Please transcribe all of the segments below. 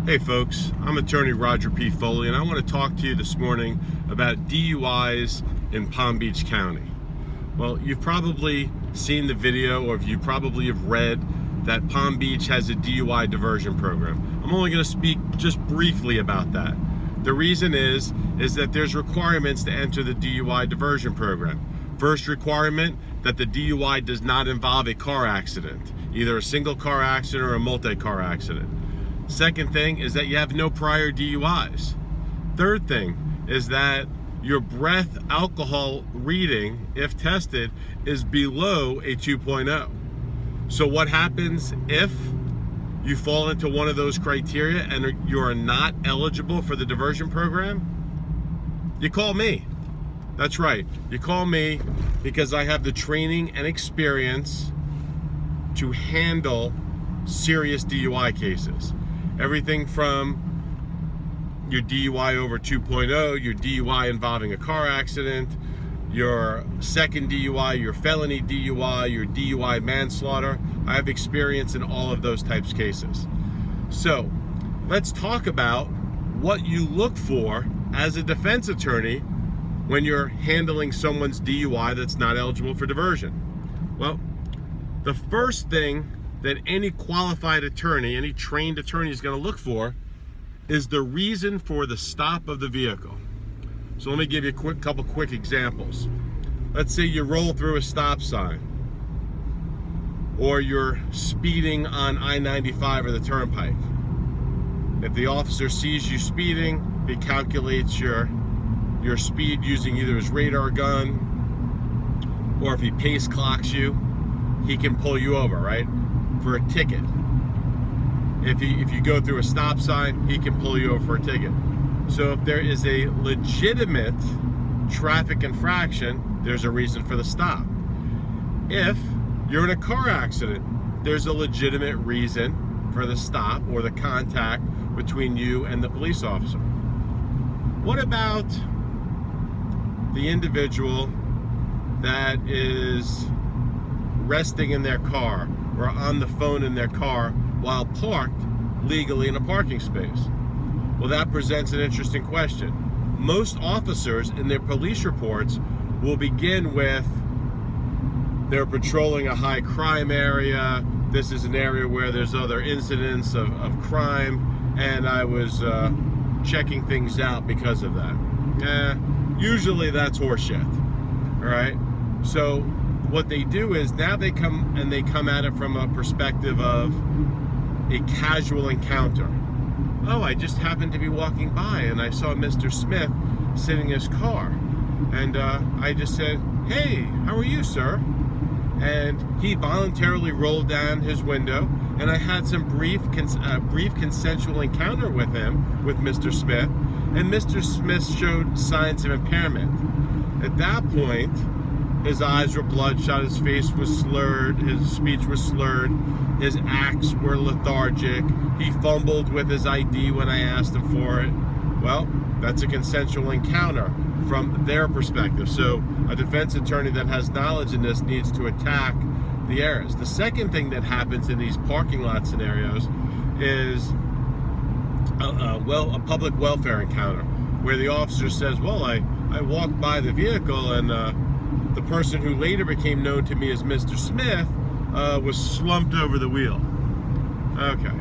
Hey folks, I'm attorney Roger P. Foley, and I want to talk to you this morning about DUIs in Palm Beach County. Well, you've probably seen the video, or you probably have read that Palm Beach has a DUI diversion program. I'm only going to speak just briefly about that. The reason is that there's requirements to enter the DUI diversion program. First requirement, that the DUI does not involve a car accident, either a single car accident or a multi-car accident. Second thing is that you have no prior DUIs. Third thing is that your breath alcohol reading, if tested, is below a 2.0. So what happens if you fall into one of those criteria and you are not eligible for the diversion program? You call me. That's right. You call me because I have the training and experience to handle serious DUI cases. Everything from your DUI over 2.0, your DUI involving a car accident, your second DUI, your felony DUI, your DUI manslaughter. I have experience in all of those types of cases. So let's talk about what you look for as a defense attorney when you're handling someone's DUI that's not eligible for diversion. Well, the first thing that any qualified attorney, any trained attorney is going to look for is the reason for the stop of the vehicle. So let me give you a couple quick examples. Let's say you roll through a stop sign, or you're speeding on I-95 or the turnpike. If the officer sees you speeding, he calculates your speed using either his radar gun, or if he pace clocks you, he can pull you over, right? For a ticket. If you go through a stop sign, he can pull you over for a ticket. So if there is a legitimate traffic infraction, there's a reason for the stop. If you're in a car accident, there's a legitimate reason for the stop or the contact between you and the police officer. What about the individual that is resting in their car or on the phone in their car while parked legally in a parking space? Well, that presents an interesting question. Most officers in their police reports will begin with, they're patrolling a high crime area, this is an area where there's other incidents of crime, and I was checking things out because of that. Usually that's horseshit, all right? So what they do is now they come at it from a perspective of a casual encounter. Oh, I just happened to be walking by and I saw Mr. Smith sitting in his car. And I just said, "Hey, how are you, sir?" And he voluntarily rolled down his window, and I had some brief consensual encounter with him, with Mr. Smith, and Mr. Smith showed signs of impairment. At that point, his eyes were bloodshot, his face was slurred, his speech was slurred, his acts were lethargic, he fumbled with his ID when I asked him for it. Well, that's a consensual encounter from their perspective. So a defense attorney that has knowledge in this needs to attack the errors. The second thing that happens in these parking lot scenarios is a public welfare encounter, where the officer says, well, I walked by the vehicle and the person who later became known to me as Mr. Smith was slumped over the wheel. Okay.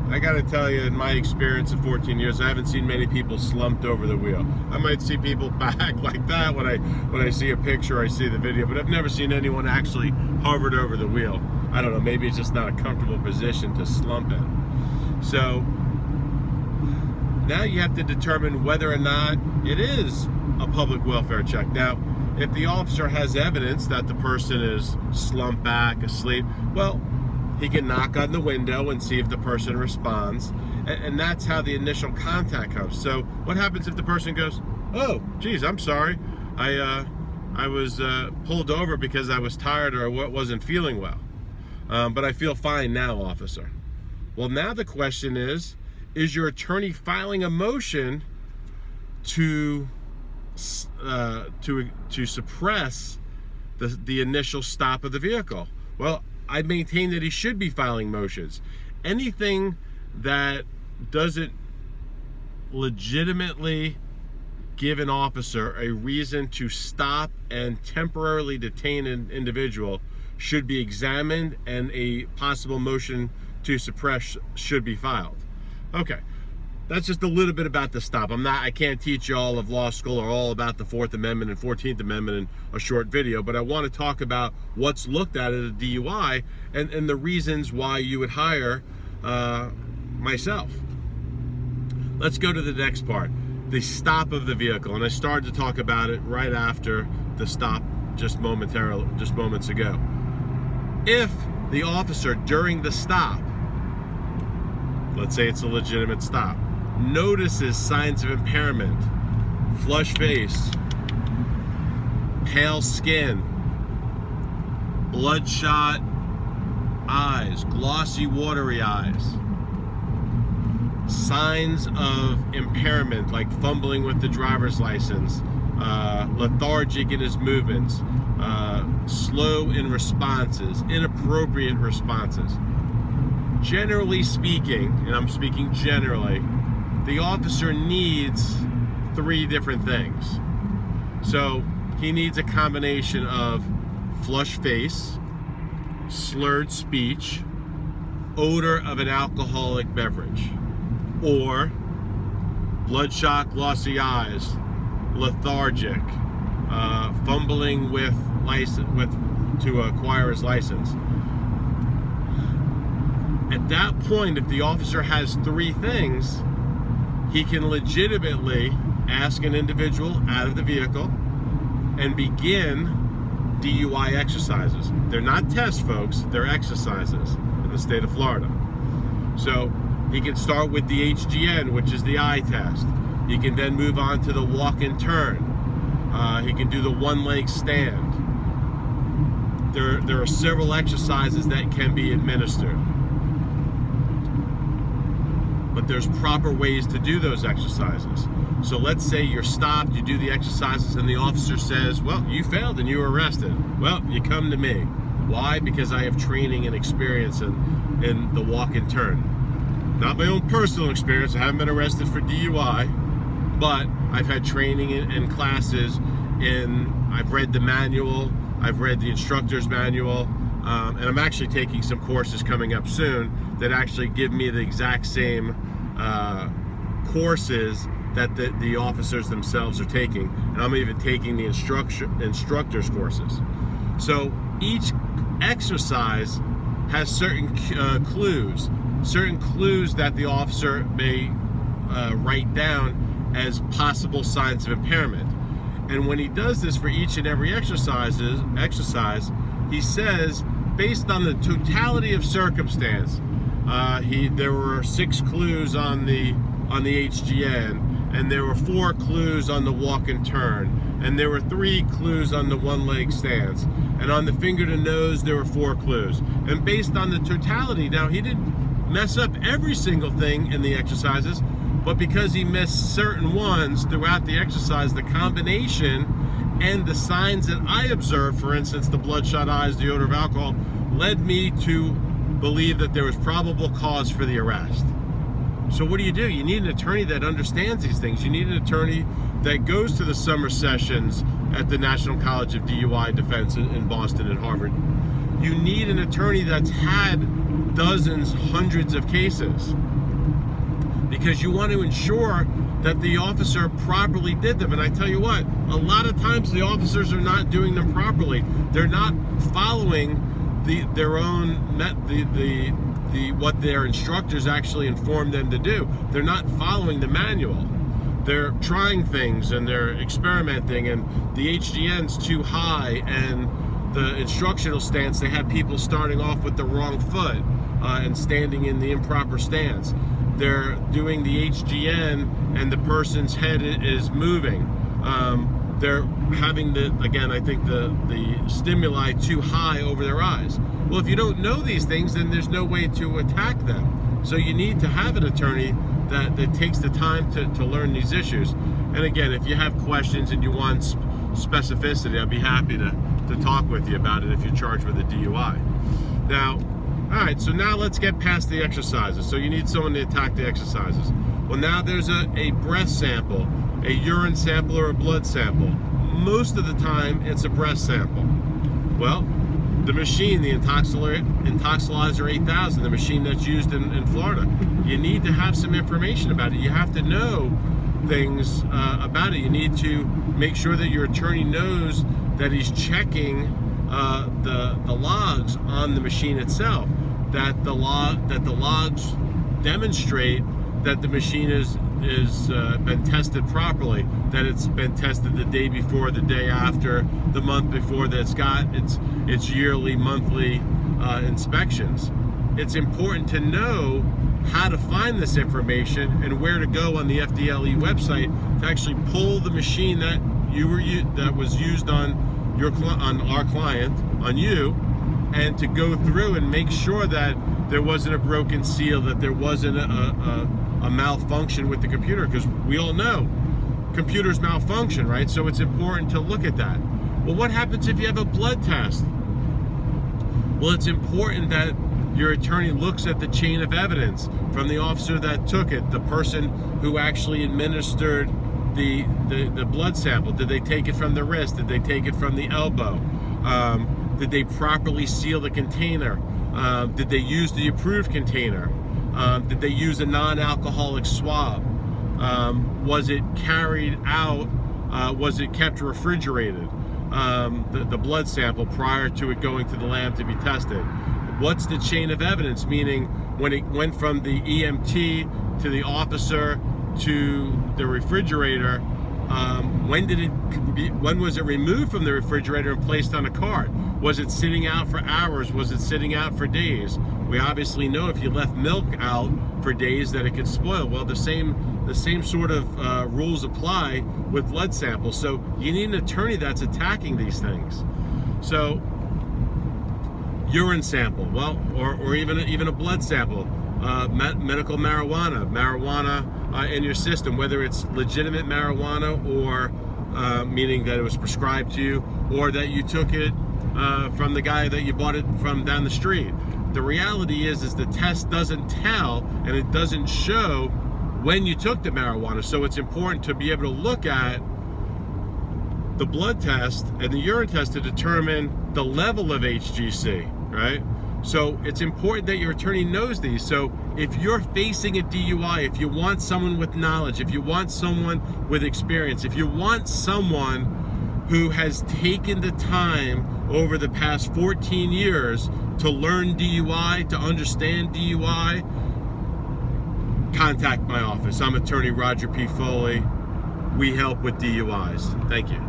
I gotta tell you, in my experience of 14 years, I haven't seen many people slumped over the wheel. I might see people back like that when I see a picture, I see the video, but I've never seen anyone actually hovered over the wheel. I don't know, maybe it's just not a comfortable position to slump in. So now you have to determine whether or not it is a public welfare check. Now, if the officer has evidence that the person is slumped back, asleep, well, he can knock on the window and see if the person responds. And that's how the initial contact comes. So what happens if the person goes, oh, geez, I'm sorry. I was pulled over because I was tired or wasn't feeling well. But I feel fine now, officer. Well, now the question is your attorney filing a motion to suppress the initial stop of the vehicle? Well, I maintain that he should be filing motions. Anything that doesn't legitimately give an officer a reason to stop and temporarily detain an individual should be examined, and a possible motion to suppress should be filed. Okay, that's just a little bit about the stop. I can't teach you all of law school or all about the 4th Amendment and 14th Amendment in a short video, but I want to talk about what's looked at a DUI and the reasons why you would hire myself. Let's go to the next part, the stop of the vehicle. And I started to talk about it right after the stop just moments ago. If the officer during the stop, let's say it's a legitimate stop, notices signs of impairment, flush face, pale skin, bloodshot eyes, glossy, watery eyes, signs of impairment like fumbling with the driver's license, lethargic in his movements, slow in responses, inappropriate responses. Generally speaking, and I'm speaking generally, the officer needs 3 different things. So he needs a combination of flushed face, slurred speech, odor of an alcoholic beverage, or bloodshot, glossy eyes, lethargic, fumbling with to acquire his license. At that point, if the officer has 3 things, he can legitimately ask an individual out of the vehicle and begin DUI exercises. They're not tests, folks, they're exercises in the state of Florida. So he can start with the HGN, which is the eye test. He can then move on to the walk and turn. He can do the one-leg stand. There are several exercises that can be administered. But there's proper ways to do those exercises. So let's say you're stopped, you do the exercises, and the officer says, well, you failed and you were arrested. Well, you come to me. Why? Because I have training and experience in the walk and turn. Not my own personal experience. I haven't been arrested for DUI, but I've had training and classes I've read the manual, I've read the instructor's manual, and I'm actually taking some courses coming up soon that actually give me the exact same courses that the officers themselves are taking. And I'm even taking the instructor's courses. So each exercise has certain clues that the officer may write down as possible signs of impairment. And when he does this for each and every exercise, he says, based on the totality of circumstance, there were 6 clues on the HGN, and there were 4 clues on the walk and turn, and there were 3 clues on the one-leg stance, and on the finger to nose there were 4 clues. And based on the totality, now he didn't mess up every single thing in the exercises, but because he missed certain ones throughout the exercise, the combination and the signs that I observed, for instance, the bloodshot eyes, the odor of alcohol, led me to believe that there was probable cause for the arrest. So what do? You need an attorney that understands these things. You need an attorney that goes to the summer sessions at the National College of DUI Defense in Boston and Harvard. You need an attorney that's had dozens, hundreds of cases, because you want to ensure that the officer properly did them. And I tell you what, a lot of times the officers are not doing them properly. They're not following their own what their instructors actually informed them to do. They're not following the manual. They're trying things and they're experimenting, and the HGN's too high, and the instructional stance, they have people starting off with the wrong foot and standing in the improper stance. They're doing the HGN and the person's head is moving. They're having I think the stimuli too high over their eyes. Well, if you don't know these things, then there's no way to attack them. So you need to have an attorney that takes the time to learn these issues. And again, if you have questions and you want specificity, I'd be happy to talk with you about it if you're charged with a DUI. Now, All right, so now let's get past the exercises. So you need someone to attack the exercises. Well, now there's a breath sample, a urine sample, or a blood sample. Most of the time, it's a breath sample. Well, the machine, the intoxlizer 8000, the machine that's used in Florida, you need to have some information about it. You have to know things about it. You need to make sure that your attorney knows that he's checking the logs on the machine itself, that the logs demonstrate that the machine is been tested properly, that it's been tested the day before, the day after, the month before, that it's got its yearly, monthly inspections. It's important to know how to find this information and where to go on the FDLE website to actually pull the machine that was used on our client, on you, and to go through and make sure that there wasn't a broken seal, that there wasn't a malfunction with the computer, because we all know computers malfunction, right? So it's important to look at that. Well, what happens if you have a blood test? Well, it's important that your attorney looks at the chain of evidence from the officer that took it, the person who actually administered the blood sample. Did they take it from the wrist? Did they take it from the elbow? Did they properly seal the container? Did they use the approved container? Did they use a non-alcoholic swab? Was it carried out? Was it kept refrigerated? The blood sample prior to it going to the lab to be tested. What's the chain of evidence? Meaning, when it went from the EMT to the officer to the refrigerator, when was it removed from the refrigerator and placed on a cart? Was it sitting out for hours? Was it sitting out for days? We obviously know if you left milk out for days that it could spoil. Well, the same sort of rules apply with blood samples. So you need an attorney that's attacking these things. So urine sample, well, or even a blood sample, medical marijuana in your system, whether it's legitimate marijuana or meaning that it was prescribed to you, or that you took it from the guy that you bought it from down the street. The reality is the test doesn't tell, and it doesn't show when you took the marijuana. So it's important to be able to look at the blood test and the urine test to determine the level of HGC, right? So it's important that your attorney knows these. So if you're facing a DUI, if you want someone with knowledge, if you want someone with experience, if you want someone who has taken the time over the past 14 years to learn DUI, to understand DUI, contact my office. I'm attorney Roger P. Foley. We help with DUIs. Thank you.